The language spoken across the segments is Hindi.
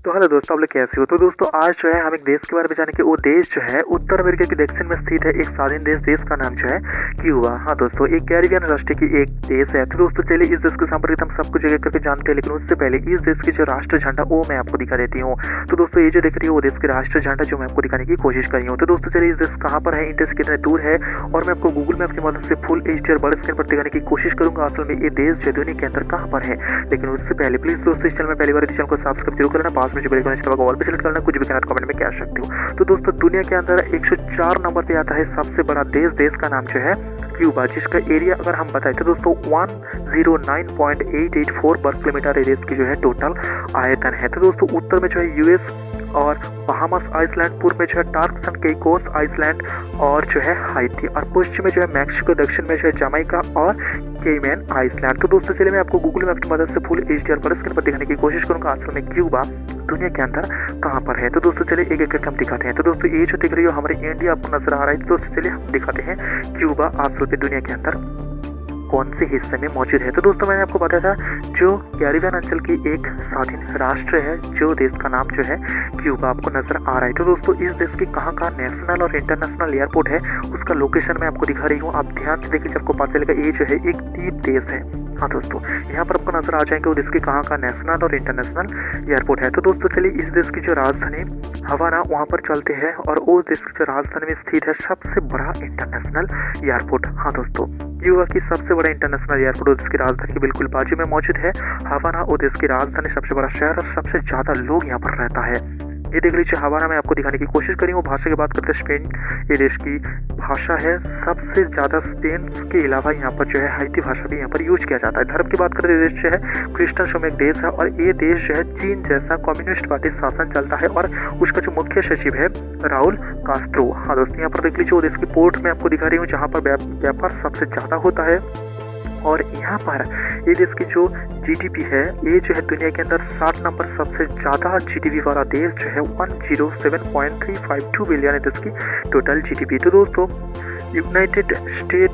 तो हेलो दोस्तों, आप लोग कैसे हो। तो दोस्तों आज जो है हम एक देश के बारे में जाने के, वो देश जो है उत्तर अमेरिका के दक्षिण में स्थित है एक स्वाधीन देश का नाम जो है क्यूबा। हाँ दोस्तों, एक कैरिबियन राष्ट्र की एक देश है। तो दोस्तों चलिए इस देश के संपर्क हम सब कुछ जगह करके जानते हैं, लेकिन उससे पहले इस देश की जो राष्ट्र झंडा वो मैं आपको दिखा देती हूँ। तो दोस्तों ये जो देख रही है वो देश की राष्ट्र झंडा जो मैं आपको दिखाने की कोशिश करी हूँ। तो दोस्तों चलिए इस देश कहाँ पर है, इंडिया से कितने दूर है, और मैं आपको गूगल मैप की मदद से फुल एचडी बड़े स्क्रीन पर दिखाने की कोशिश करूंगा असल में ये देश जो दुनिया के अंदर कहाँ पर है। लेकिन उससे पहले प्लीज दोस्तों इस चैनल में पहली बार चैनल को सब्सक्राइब जरूर करना, पास में जो बेल आइकन ऑल पे सेलेक्ट करना, कुछ भी कहना कमेंट में कह सकते हो। तो दोस्तों दुनिया के अंदर 104 नंबर पे आता है सबसे बड़ा देश का नाम जो है क्यूबा, जिसका एरिया अगर हम बताएं तो दोस्तों 109.884 वर्ग किलोमीटर एरिया की जो है टोटल आयतन है। तो दोस्तों उत्तर में जो है यूएस और बहामास आइसलैंड, पूर्व में जो है टार्क्स एंड केइकोस आइसलैंड और जो है हाइती, और पश्चिम में जो है मैक्सिको, दक्षिण में जो है जमैका और केमैन आइसलैंड। तो दोस्तों चलिए मैं आपको गूगल मैप की मदद से फुल एचडीआर पर स्क्रीन पर दिखाने की कोशिश करूंगा असल में क्यूबा दुनिया के अंदर कहाँ पर है। तो दोस्तों चलिए एक एक करके हम दिखाते हैं। तो दोस्तों ये जो दिख रही है हमारे इंडिया आपको नजर आ रहा है। तो दोस्तों चलिए हम दिखाते हैं क्यूबा असल में दुनिया के अंदर कौन से हिस्से में मौजूद है। तो दोस्तों मैंने आपको बताया था जो कैरिबियन अंचल की एक स्वाधीन राष्ट्र है, जो देश का नाम जो है क्यूबा आपको नजर आ रहा है। तो दोस्तों इस देश की कहाँ नेशनल और इंटरनेशनल एयरपोर्ट है उसका लोकेशन मैं आपको दिखा रही हूँ। आप ध्यान से देखिए, आपको पता चलेगा ये जो है एक द्वीप देश है। हाँ दोस्तों यहाँ पर आपको नजर आ जाएंगे वो देश की कहाँ नेशनल और इंटरनेशनल एयरपोर्ट है। तो दोस्तों चलिए इस देश की जो राजधानी हवाना वहाँ पर चलते हैं, और उस देश की जो राजधानी में स्थित है सबसे बड़ा इंटरनेशनल एयरपोर्ट। हाँ दोस्तों क्यूबा की सबसे बड़ा इंटरनेशनल एयरपोर्ट देश की राजधानी के बिल्कुल बाजू में मौजूद है। हवाना वो देश की राजधानी, सबसे बड़ा शहर और सबसे ज्यादा लोग यहाँ पर रहता है। ये देख लीजिए हवाना में आपको दिखाने की कोशिश करी हूँ। भाषा की बात करते हैं स्पेन ये देश की भाषा है, सबसे ज्यादा स्पेन के अलावा यहाँ पर जो है हाइती भाषा भी यहाँ पर यूज किया जाता है। धर्म की बात करते हैं, देश जो है क्रिश्चियन शो में एक देश है, और ये देश जो है चीन जैसा कम्युनिस्ट पार्टी शासन चलता है, और उसका जो मुख्य सचिव है राउल कास्ट्रो। हाँ दोस्तों यहाँ पर देख लीजिए वो देश की पोर्ट में आपको दिखा रही हूँ जहाँ पर व्यापार सबसे ज्यादा होता है। और यहाँ पर ये देश की जो जीडीपी है ये जो है दुनिया के अंदर 60 नंबर सबसे ज़्यादा जीडीपी वाला देश जो है 107.352 बिलियन है देश की टोटल जीडीपी। तो दोस्तों यूनाइटेड स्टेट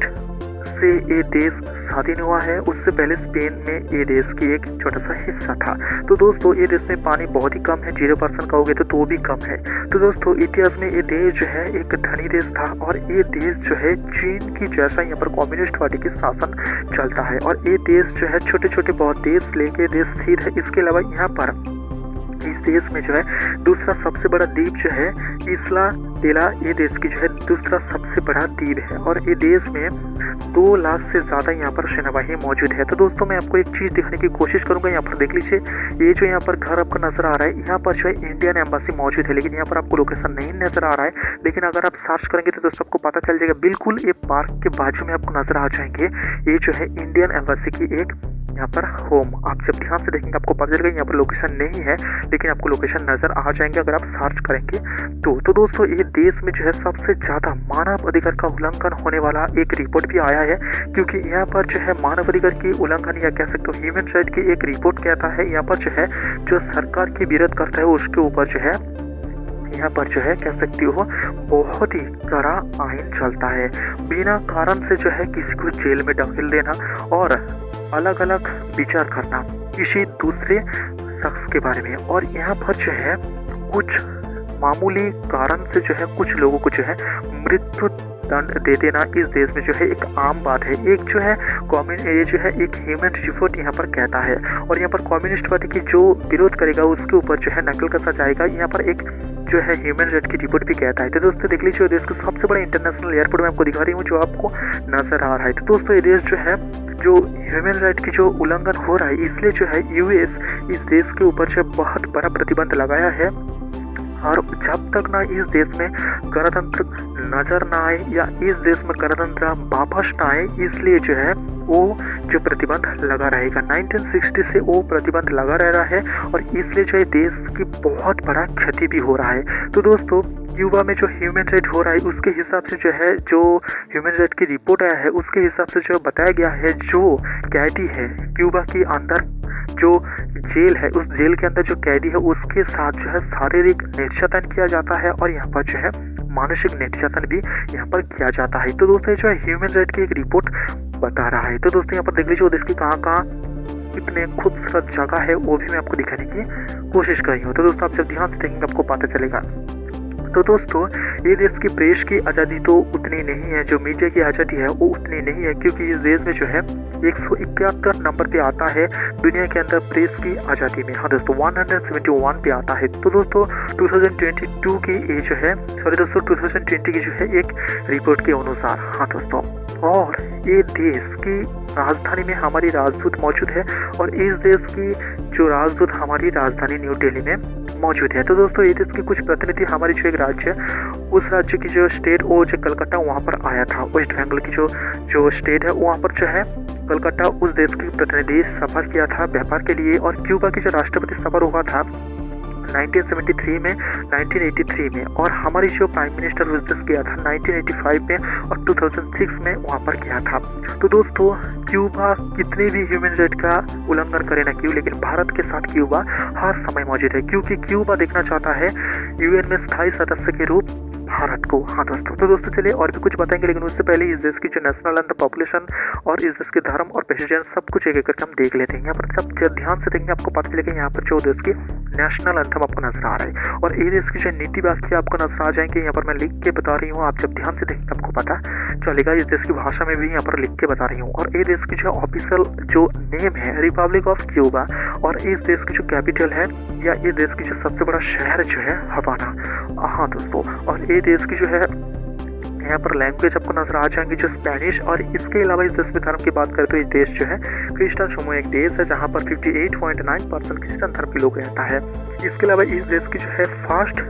से ये देश स्वाधीन हुआ है, उससे पहले स्पेन में ये देश की एक छोटा सा हिस्सा था। तो दोस्तों ये देश में पानी बहुत ही कम है, 0% कहोगे तो भी कम है। तो दोस्तों इतिहास में ये देश जो है एक धनी देश था, और ये देश जो है चीन की जैसा यहाँ पर कम्युनिस्ट पार्टी की शासन चलता है, और ये देश जो है छोटे छोटे बहुत देश लेके देश स्थिर है। इसके अलावा यहाँ पर इस देश में जो है दूसरा सबसे बड़ा द्वीप जो है इसला डेला, ये देश की जो है दूसरा सबसे बड़ा द्वीप है, और ये देश में 2 लाख से ज़्यादा यहाँ पर सेनावाहिनी मौजूद है। तो दोस्तों मैं आपको एक चीज़ दिखाने की कोशिश करूंगा। यहाँ पर देख लीजिए ये जो यहाँ पर घर आपको नजर आ रहा है, यहाँ पर जो है इंडियन एम्बेसी मौजूद है, लेकिन यहाँ पर आपको लोकेशन नहीं नजर आ रहा है। लेकिन अगर आप सर्च करेंगे तो दोस्तों आपको पता चल जाएगा, बिल्कुल ये पार्क के बाजू में आपको नजर आ जाएंगे ये जो है इंडियन एम्बेसी की एक यहाँ पर होम। आप जब ध्यान से देखेंगे आपको पता चलेगा यहाँ पर लोकेशन नहीं है, लेकिन आपको लोकेशन नजर आ जाएंगे अगर आप सर्च करेंगे तो दोस्तों ये देश में जो है सबसे ज्यादा मानव अधिकार का उल्लंघन होने वाला एक रिपोर्ट भी आया है, क्योंकि यहाँ पर जो है मानव अधिकार की उल्लंघन या कह सकते हो ह्यूमन राइट की एक रिपोर्ट कहता है, यहाँ पर जो है जो सरकार की विरोध करता है उसके ऊपर जो है यहाँ पर जो है कह सकती हो बहुत ही कड़ा आइन चलता है। बिना कारण से जो है किसी को जेल में ढकेल देना और अलग अलग विचार करना किसी दूसरे शख्स के बारे में, और यहाँ पर जो है कुछ मामूली कारण से जो है कुछ लोगों को जो है मृत्यु दंड दे देना इस देश में जो है एक आम बात है। एक जो है ये जो है एक ह्यूमन रिपोर्ट यहाँ पर कहता है, और यहाँ पर कम्युनिस्ट पार्टी की जो विरोध करेगा उसके ऊपर जो है नकल कसा जाएगा। यहाँ पर एक जो है ह्यूमन राइट की रिपोर्ट भी कहता है। तो दोस्तों देख लीजिए देश का सबसे बड़ा इंटरनेशनल एयरपोर्ट मैं आपको दिखा रही हूँ जो आपको नजर आ रहा है। तो दोस्तों ये देश जो है जो ह्यूमन राइट की जो उल्लंघन हो रहा है, इसलिए जो है यूएस इस देश के ऊपर जो बहुत बड़ा प्रतिबंध लगाया है, और जब तक ना इस देश में गणतंत्र नजर ना आए या इस देश में गणतंत्र वापस ना आए, इसलिए जो है वो जो प्रतिबंध लगा रहेगा। 1960 से वो प्रतिबंध लगा रह रहा है, और इसलिए जो है देश की बहुत बड़ा क्षति भी हो रहा है। तो दोस्तों क्यूबा में जो ह्यूमन राइट हो रहा है उसके हिसाब से जो है जो ह्यूमन राइट की रिपोर्ट आया है उसके हिसाब से जो बताया गया है, जो कैदी है क्यूबा के अंदर जो जेल है उस जेल के अंदर जो कैदी है उसके साथ जो है शारीरिक निर्यातन किया जाता है, और यहाँ पर जो है मानसिक निर्यातन भी यहाँ पर किया जाता है। तो दोस्तों जो है ह्यूमन राइट की एक रिपोर्ट बता रहा है। तो दोस्तों यहाँ पर देख लीजिए वो देश की कहाँ कितने खूबसूरत जगह है वो भी मैं आपको दिखाने की कोशिश कर रही हूँ। तो दोस्तों आप जब ध्यान से देखेंगे आपको पता चलेगा। तो दोस्तों ये देश की प्रेस की आज़ादी तो उतनी नहीं है, जो मीडिया की आज़ादी है वो उतनी नहीं है, क्योंकि इस देश में जो है 171 नंबर पे आता है दुनिया के अंदर प्रेस की आज़ादी में। हाँ दोस्तों 171 पे आता है। तो दोस्तों 2022 की ये जो है 2020 की जो है एक रिपोर्ट के अनुसार, हाँ दोस्तों, और ये देश की राजधानी में हमारी राजदूत मौजूद है और इस देश की जो राजदूत हमारी राजधानी न्यू दिल्ली में मौजूद है। तो दोस्तों ये देश के कुछ प्रतिनिधि हमारी जो एक राज्य, उस राज्य की जो स्टेट वो जो कलकत्ता वहाँ पर आया था। वेस्ट बंगाल की जो स्टेट है वहाँ पर जो है कलकत्ता उस देश की प्रतिनिधि सफर किया था व्यापार के लिए। और क्यूबा की जो राष्ट्रपति सफर हुआ था 1973 में, 1983 में, और हमारी जो प्राइम मिनिस्टर उस देश किया था 1985 में और 2006 में वहाँ पर किया था। तो दोस्तों क्यूबा कितने भी ह्यूमन राइट का उल्लंघन करे ना क्यों, लेकिन भारत के साथ क्यूबा हर समय मौजूद है, क्योंकि क्यूबा देखना चाहता है यूएन में स्थायी सदस्य के रूप भारत को। हाँ दोस्तों, तो दोस्तों चलिए और भी कुछ बताएंगे, लेकिन उससे पहले इस देश की जो नेशनल एंथम, पॉपुलेशन और इस देश के धर्म और प्रेसिडेंट सब कुछ एक एक करके हम देख लेते हैं। यहाँ पर सब ध्यान से देखेंगे आपको पता चलेगा यहाँ पर जो देश की नेशनल एंथम आपको नजर आ रहा है और ये देश की जो नीति वाक्य आपको नजर आ जाएंगे। यहाँ पर मैं लिख के बता रही हूँ, आप जब ध्यान से देखेंगे आपको पता चलेगा। इस देश की भाषा में भी यहाँ पर लिख के बता रही हूँ। और ये देश की जो ऑफिशियल जो नेम है रिपब्लिक ऑफ क्यूबा, और इस देश की जो कैपिटल है या ये देश की जो सबसे बड़ा शहर जो है हवाना। हाँ दोस्तों, और ये देश की जो है यहाँ पर लैंग्वेज आपको नजर आ जाएंगी जो स्पेनिश। और इसके अलावा इस देश में धर्म की बात करें तो ये देश जो है क्रिश्चियन समूह एक देश है जहाँ पर 58.9% क्रिश्चियन धर्म के लोग रहता है। इसके अलावा इस देश की जो है फर्स्ट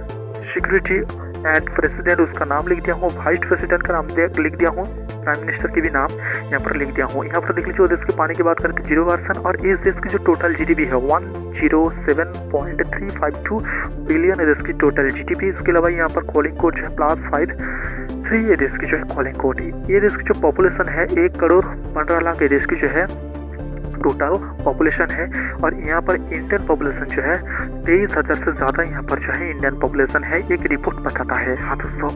सिक्योरिटी एंड प्रेसिडेंट, उसका नाम लिख दिया हूँ, वाइस प्रेसिडेंट का नाम लिख दिया हूँ, प्राइम मिनिस्टर की भी नाम यहाँ पर लिख दिया हूँ। यहाँ पर देख लीजिए देश के पानी की बात करें तो 0%, और इस देश की जो टोटल जीडीपी है 107.352 बिलियन है देश की टोटल जीडीपी। इसके अलावा यहाँ पर कॉलिंग कोड जो है +53 ये देश की जो है कॉलिंग कोड। ये देश की जो पॉपुलेशन है 1,15,00,000 ये देश की जो है टोटल पॉपुलेशन है। और यहाँ पर इंडियन पॉपुलेशन जो है 23,000 से ज़्यादा यहाँ पर जो है इंडियन पॉपुलेशन है, एक रिपोर्ट बताता है। हाँ दोस्तों,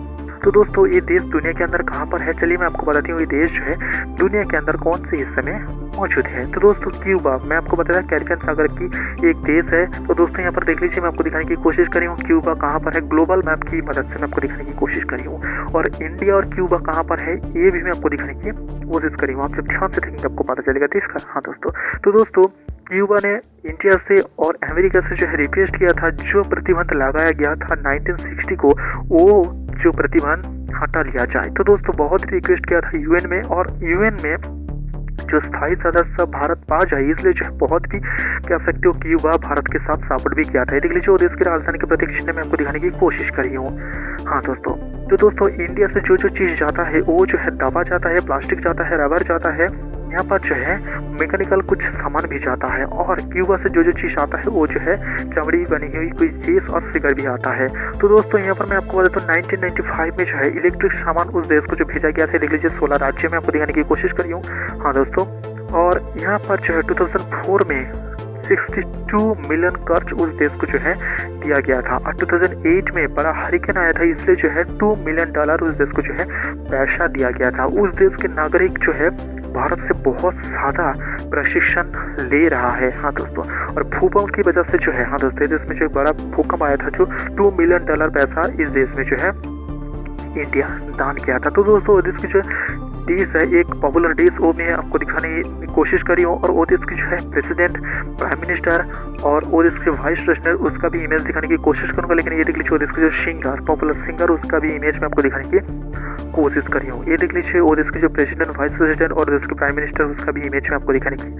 तो दोस्तों ये देश दुनिया के अंदर कहाँ पर है, चलिए मैं आपको बताती हूँ। ये देश जो है दुनिया के अंदर कौन से हिस्से में मौजूद है। तो दोस्तों क्यूबा, मैं आपको बताया कैरिबियन सागर की एक देश है। तो दोस्तों यहाँ पर देख लीजिए, मैं आपको दिखाने की कोशिश करी हूँ क्यूबा कहाँ पर है, ग्लोबल मैप की मदद से मैं आपको दिखाने की कोशिश करी हूँ। और इंडिया और क्यूबा कहाँ पर है ये भी मैं आपको दिखाने की कोशिश करी हूँ। आप जब ध्यान से देखेंगे आपको पता चलेगा देश का। हाँ दोस्तों, तो दोस्तों क्यूबा ने इंडिया से और अमेरिका से जो है रिक्वेस्ट किया था, जो प्रतिबंध लगाया गया था 1960 को, वो जो प्रतिबंध हटा लिया जाए। तो दोस्तों बहुत रिक्वेस्ट किया था यूएन में, और यूएन में जो स्थायी सदस्य भारत पा जाए, इसलिए जो है बहुत भी कह सकते हो क्यूबा भारत के साथ सपोर्ट भी किया था। देख लीजिए वो देश की राजधानी के प्रतीक चिन्ह में आपको दिखाने की कोशिश करी हूँ। हाँ दोस्तों, तो दोस्तों इंडिया से जो चीज़ जाता है वो जो है दवा जाता है, प्लास्टिक जाता है, रबर जाता है, यहाँ पर जो है मैकेनिकल कुछ सामान भी जाता है। और क्यूबा से जो चीज़ आता है वो जो है चमड़ी बनी हुई कोई चीज़ और सिगर भी आता है। तो दोस्तों यहाँ पर मैं आपको बता दूँ 1995 में जो है इलेक्ट्रिक सामान उस देश को जो भेजा गया था, देख लीजिए 16 राज्य में आपको दिखाने की कोशिश करी हूँ। हाँ दोस्तों, और यहाँ पर जो है 2004 में 62 मिलियन कर्ज उस देश को जो है दिया गया था। और 2008 में बड़ा हरिकेन आया था, इसलिए जो है $2 मिलियन उस देश को जो है पैसा दिया गया था। उस देश के नागरिक जो है भारत से बहुत ज़्यादा प्रशिक्षण ले रहा है। हाँ दोस्तों, और भूकंप की वजह से जो है, हाँ दोस्तों, देश में जो एक बड़ा भूकंप आया था, जो $2 मिलियन पैसा इस देश में जो है इंडिया दान किया था। तो दोस्तों देश की जो डिश है, एक पॉपुलर डिश, वो मैं आपको दिखाने की कोशिश करी हूँ। और वो देश की जो है प्रेसिडेंट, प्राइम मिनिस्टर और वो देश के वाइस प्रेसिडेंट, उसका भी इमेज दिखाने की कोशिश करूँगा। लेकिन ये देख लीजिए वो देश के जो सिंगर, पॉपुलर सिंगर, उसका भी इमेज मैं आपको दिखाने की कोशिश करी हूँ। ये देख लीजिए वो देश के जो प्रेसिडेंट, वाइस प्रेसिडेंट और देश के प्राइम मिनिस्टर, उसका भी इमेज मैं आपको दिखाने की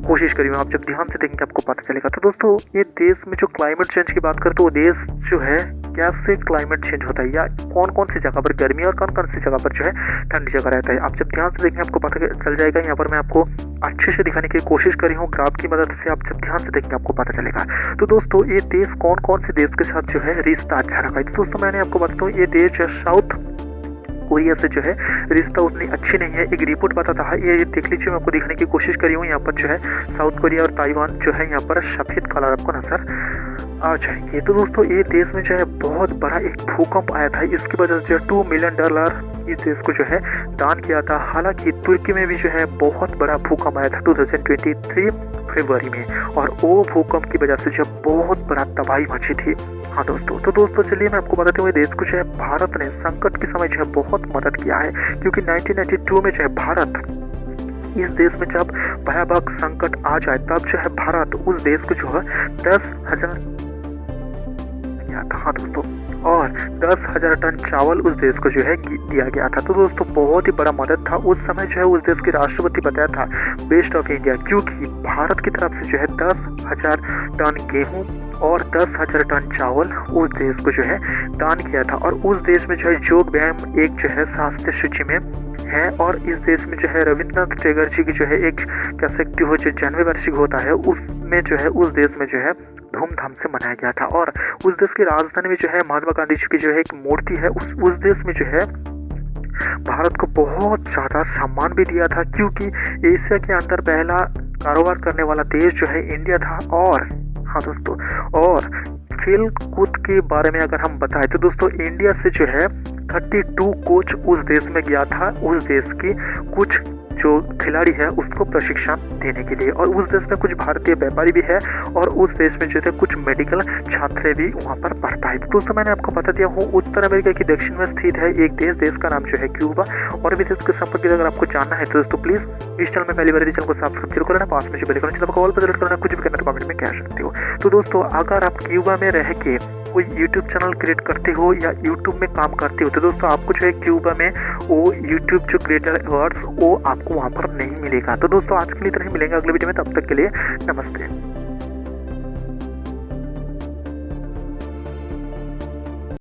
कोशिश करी हूँ। आप जब ध्यान से देखेंगे आपको पता चलेगा। तो दोस्तों ये देश में जो क्लाइमेट चेंज की बात करें तो वो देश जो है कैसे क्लाइमेट चेंज होता है, या कौन कौन सी जगह पर गर्मी और कौन कौन सी जगह पर जो है ठंडी जगह रहता है, आप जब ध्यान से देखेंगे आपको पता चल जाएगा। यहाँ पर मैं आपको अच्छे से दिखाने की कोशिश करी हूँ ग्राफ की मदद से, आप जब ध्यान से देखेंगे आपको पता चलेगा। तो दोस्तों ये देश कौन कौन से देश के साथ जो है रिश्ता अच्छा रखा है। तो दोस्तों मैंने आपको बताता हूँ, ये देश जो साउथ कोरिया से जो है रिश्ता उतनी अच्छी नहीं है, एक रिपोर्ट बताता है। ये देख लीजिए, मैं आपको दिखाने की कोशिश करी हूँ। यहाँ पर जो है साउथ कोरिया और ताइवान जो है यहाँ पर सफ़ेद कलर आपको नजर आ जाएंगे। तो दोस्तों ये देश में जो है बहुत बड़ा एक भूकंप आया था, इसकी वजह से $2 मिलियन इस देश को जो है दान किया था। हालांकि तुर्की में भी जो है बहुत बड़ा भूकंप आया था 2023 फरवरी में, और वो भूकंप की वजह से जो बहुत बड़ा तबाही मची थी। हाँ दोस्तों, तो दोस्तों चलिए मैं आपको बताते हुए देश को जो है भारत ने संकट के समय जो है बहुत मदद किया है, क्योंकि 1992 में जो है भारत, इस देश में जब भयावह संकट आ जाए तब जो है भारत उस देश को जो है 10,000 किया था। हाँ दोस्तों, और 10,000 टन चावल उस देश को जो है दिया गया था। तो दोस्तों बहुत ही बड़ा मदद था। उस समय जो है उस देश के राष्ट्रपति बताया था बेस्ट ऑफ इंडिया, क्योंकि भारत की तरफ से जो है 10,000 टन गेहूं और 10,000 टन चावल उस देश को जो है दान किया था। और उस देश में जो है योग व्यायाम एक जो है शास्त्रीय सूची में है, और इस देश में जो है रविंद्रनाथ टैगोर जी की जो है एक कह सकते हो जो जन्म वार्षिक होता है, उसमें जो है उस देश में जो है धूमधाम से मनाया गया था। और उस देश की राजधानी में जो है महात्मा गांधी जी की जो है एक मूर्ति है, उस देश में जो है भारत को बहुत ज़्यादा सम्मान भी दिया था, क्योंकि एशिया के अंदर पहला कारोबार करने वाला देश जो है इंडिया था। और हाँ दोस्तों, और खेल कूद के बारे में अगर हम बताएं तो दोस्तों इंडिया से जो है 32 कोच उस देश में गया था, उस देश की कुछ जो खिलाड़ी है उसको प्रशिक्षण देने के लिए। और उस देश में कुछ भारतीय व्यापारी भी है, और उस देश में जो है कुछ मेडिकल छात्र भी वहाँ पर पढ़ता है। तो दोस्तों मैंने आपको बता दिया हूँ उत्तर अमेरिका की दक्षिण में स्थित है एक देश का नाम जो है क्यूबा। और भी देश के संपर्क अगर आपको जानना है तो दोस्तों प्लीज इस चैनल में पहली बार चैनल को सब्सक्राइब जरूर करना, पास में जो बेल आइकन कॉल पर जरूर करना, कुछ भी करना तो कमेंट में कह सकते हो। तो दोस्तों अगर आप क्यूबा में रह के कोई यूट्यूब चैनल क्रिएट करते हो या यूट्यूब में काम करते हो तो दोस्तों आपको जो है क्यूबा में वो यूट्यूब जो क्रिएटर अवार्ड्स वो आपको वहाँ पर नहीं मिलेगा। तो दोस्तों आज के लिए इतना ही, मिलेंगे अगले वीडियो में, तब तक के लिए नमस्ते।